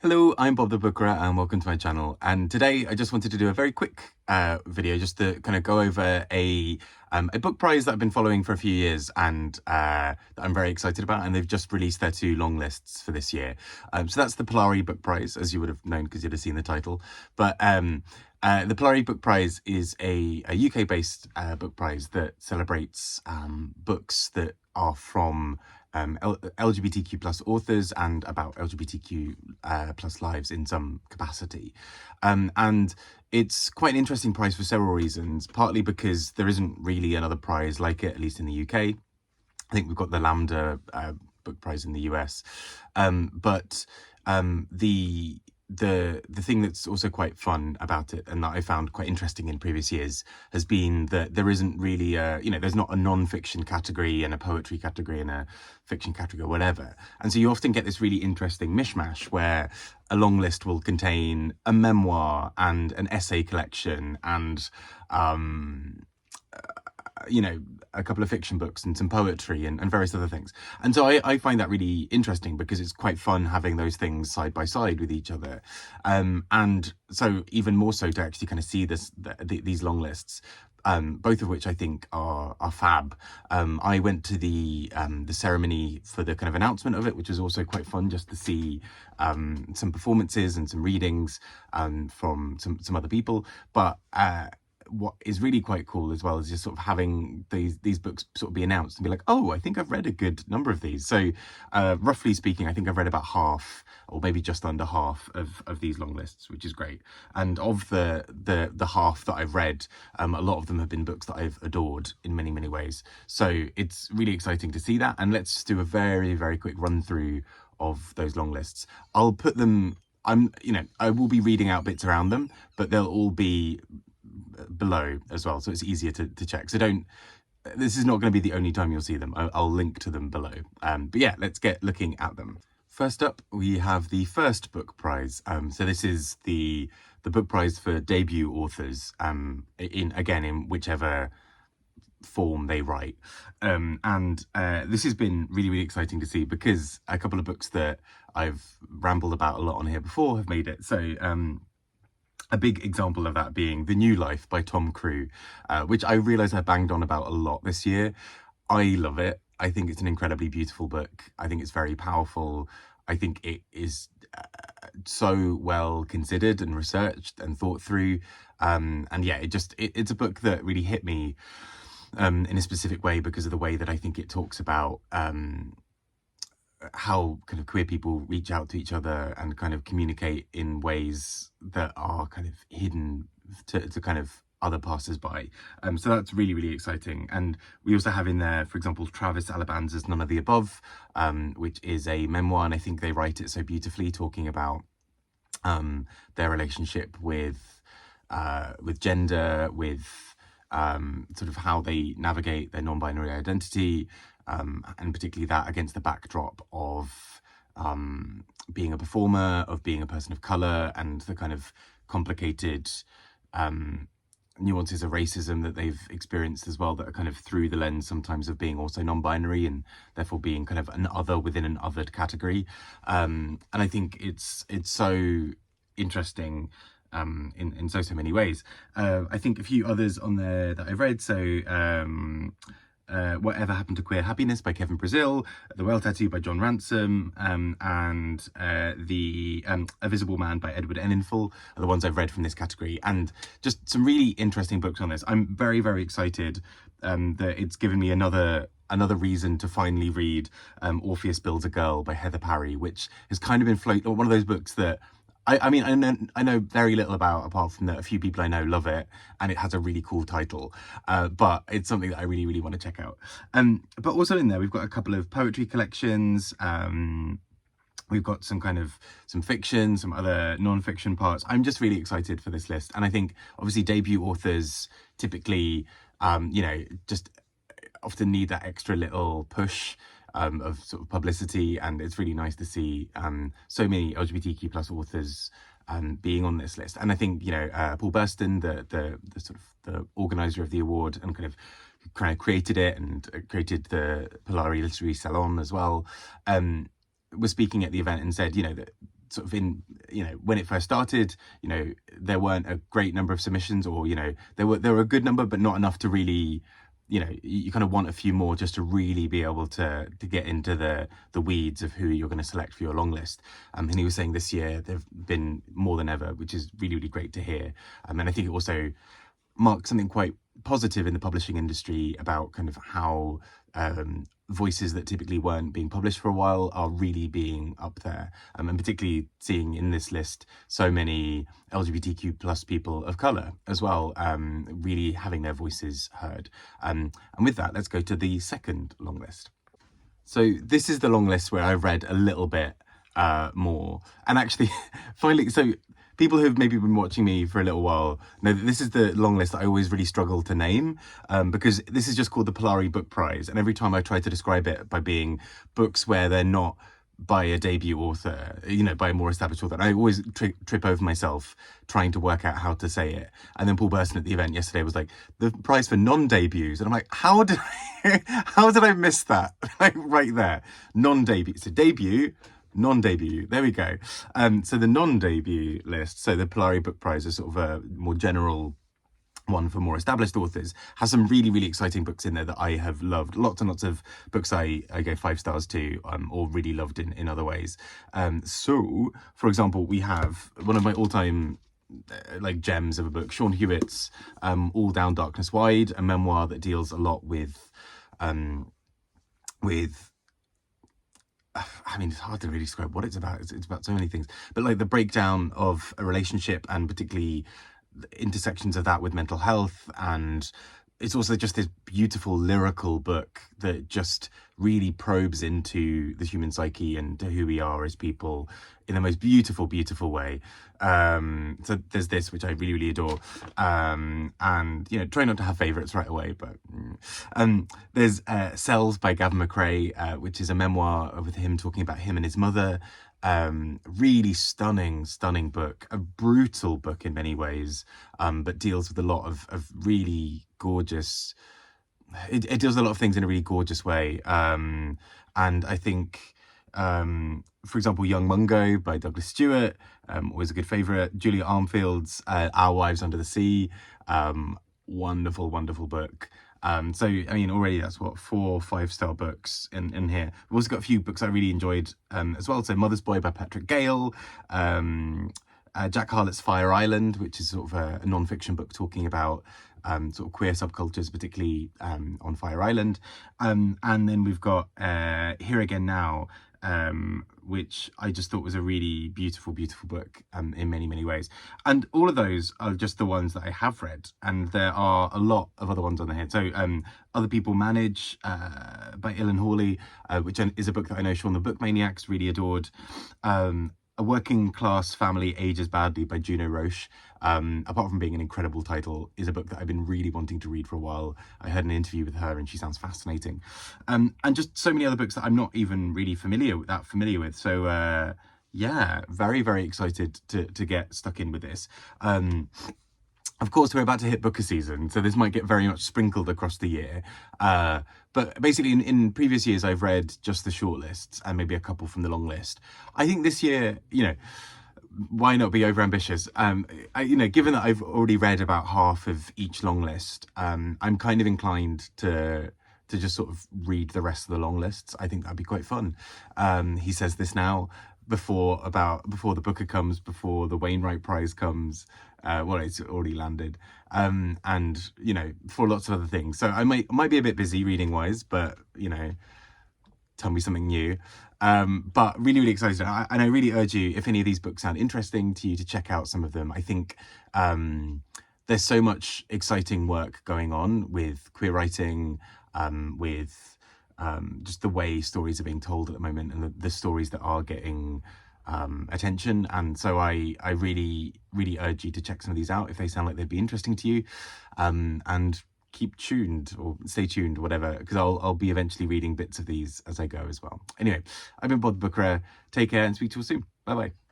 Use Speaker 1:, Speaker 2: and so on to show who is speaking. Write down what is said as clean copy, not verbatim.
Speaker 1: Hello, I'm Bob the Booker and welcome to my channel. And today I just wanted to do a very quick video just to kind of go over a book prize that I've been following for a few years and that I'm very excited about. And they've just released their 2 long lists for this year. So that's the Polari Book Prize, as you would have known because you'd have seen the title. But the Polari Book Prize is a UK-based book prize that celebrates books that are from LGBTQ plus authors and about LGBTQ plus lives in some capacity. And it's quite an interesting prize for several reasons, partly because there isn't really another prize like it, at least in the UK. I think we've got the Lambda book prize in the US. But the thing that's also quite fun about it and that I found quite interesting in previous years has been that there isn't really there's not a non-fiction category and a poetry category and a fiction category or whatever. And so you often get this really interesting mishmash where a long list will contain a memoir and an essay collection and a couple of fiction books and some poetry and various other things. And so I find that really interesting because it's quite fun having those things side by side with each other. And so even more so to actually kind of see these long lists, both of which I think are fab. I went to the ceremony for the kind of announcement of it, which was also quite fun just to see some performances and some readings from some other people. But what is really quite cool as well is just sort of having these books sort of be announced and be like, oh, I think I've read a good number of these. So roughly speaking, I think I've read about half or maybe just under half of these long lists, which is great. And of the half that I've read, a lot of them have been books that I've adored in many, many ways. So it's really exciting to see that. And let's do a very, very quick run through of those long lists. I'll put them, I will be reading out bits around them, but they'll all be below as well, so it's easier to check. So this is not going to be the only time you'll see them. I'll link to them below. But yeah, let's get looking at them. First up, we have the first book prize. So this is the book prize for debut authors, in whichever form they write. And this has been really, really exciting to see because a couple of books that I've rambled about a lot on here before have made it. So a big example of that being The New Life by Tom Crewe, which I realise I banged on about a lot this year. I love it. I think it's an incredibly beautiful book. I think it's very powerful. I think it is so well considered and researched and thought through. And yeah, it's a book that really hit me in a specific way because of the way that I think it talks about how kind of queer people reach out to each other and kind of communicate in ways that are kind of hidden to kind of other passers-by. So that's really, really exciting. And we also have in there, for example, Travis Alabanza's None of the Above, which is a memoir, and I think they write it so beautifully, talking about their relationship with gender, with sort of how they navigate their non-binary identity, and particularly that against the backdrop of being a performer, of being a person of colour, and the kind of complicated nuances of racism that they've experienced as well, that are kind of through the lens sometimes of being also non-binary and therefore being kind of an other within an othered category. And I think it's so interesting in so many ways. I think a few others on there that I've read, so Whatever Happened to Queer Happiness by Kevin Brazil, The Whale Tattoo by John Ransom, and the A Visible Man by Edward Enninful are the ones I've read from this category, and just some really interesting books on this. I'm very, very excited that it's given me another reason to finally read Orpheus Builds a Girl by Heather Parry, which has kind of been one of those books that I mean, I know very little about, apart from that a few people I know love it, and it has a really cool title. But it's something that I really, really want to check out. But also in there, we've got a couple of poetry collections. We've got some fiction, some other non-fiction parts. I'm just really excited for this list. And I think, obviously, debut authors typically, just often need that extra little push of sort of publicity, and it's really nice to see so many LGBTQ plus authors being on this list. And I think Paul Burston, the sort of the organizer of the award, and kind of created it and created the Polari Literary Salon as well, was speaking at the event and said that sort of in when it first started, there weren't a great number of submissions, or there were a good number, but not enough to really, you kind of want a few more just to really be able to get into the weeds of who you're going to select for your long list. And he was saying this year there've been more than ever, which is really, really great to hear. And I think it also marks something quite positive in the publishing industry about kind of how voices that typically weren't being published for a while are really being up there, and particularly seeing in this list so many LGBTQ plus people of colour as well, really having their voices heard. And with that, let's go to the second long list. So this is the long list where I've read a little bit more, and actually finally, so people who've maybe been watching me for a little while know that this is the long list that I always really struggle to name, because this is just called the Polari Book Prize, and every time I try to describe it by being books where they're not by a debut author, by a more established author, I always trip over myself trying to work out how to say it. And then Paul Burson at the event yesterday was like, the prize for non-debuts, and I'm like, how did I miss that? Like right there, non-debut. So debut, non-debut, there we go. So the non-debut list, so the Polari Book Prize is sort of a more general one for more established authors, has some really, really exciting books in there that I have loved. Lots and lots of books I gave 5 stars to, or really loved in other ways. So, for example, we have one of my all-time gems of a book, Sean Hewitt's All Down Darkness Wide, a memoir that deals a lot with I mean, it's hard to really describe what it's about. It's about so many things, but like the breakdown of a relationship, and particularly the intersections of that with mental health. And it's also just this beautiful lyrical book that just really probes into the human psyche and to who we are as people in the most beautiful, beautiful way. So there's this, which I really, really adore. And, try not to have favourites right away, but there's Cells by Gavin McRae, which is a memoir with him talking about him and his mother. Really stunning book, a brutal book in many ways, but deals with a lot of really gorgeous, it deals with a lot of things in a really gorgeous way. And I think, for example, Young Mungo by Douglas Stewart, always a good favourite. Julia Armfield's Our Wives Under the Sea, wonderful book. So, I mean, already that's 4 5-star books in here. We've also got a few books I really enjoyed as well. So Mother's Boy by Patrick Gale, Jack Harlett's Fire Island, which is sort of a non-fiction book talking about sort of queer subcultures, particularly on Fire Island. And then we've got Here Again Now, which I just thought was a really beautiful book in many, many ways. And all of those are just the ones that I have read, and there are a lot of other ones on there. So Other People Manage by Ilan Hawley, which is a book that I know Sean the Book Maniacs really adored. A Working Class Family Ages Badly by Juno Roche, apart from being an incredible title, is a book that I've been really wanting to read for a while. I heard an interview with her and she sounds fascinating. And just so many other books that I'm not even really familiar with. So yeah, very, very excited to get stuck in with this. Of course, we're about to hit booker season, so this might get very much sprinkled across the year. But basically, in previous years, I've read just the shortlists and maybe a couple from the long list. I think this year, why not be overambitious? Given that I've already read about half of each long list, I'm kind of inclined to just sort of read the rest of the long lists. I think that'd be quite fun. He says this now, before the Booker comes, before the Wainwright Prize comes. Well, it's already landed, and for lots of other things. So I might be a bit busy reading wise, but tell me something new. But really, really excited, and I really urge you, if any of these books sound interesting to you, to check out some of them. I think there's so much exciting work going on with queer writing, with just the way stories are being told at the moment, and the stories that are getting attention. And so I really, really urge you to check some of these out if they sound like they'd be interesting to you, and keep tuned, or stay tuned, whatever, because I'll be eventually reading bits of these as I go as well. Anyway, I've been Bob Booker. Take care and speak to you all soon. Bye bye.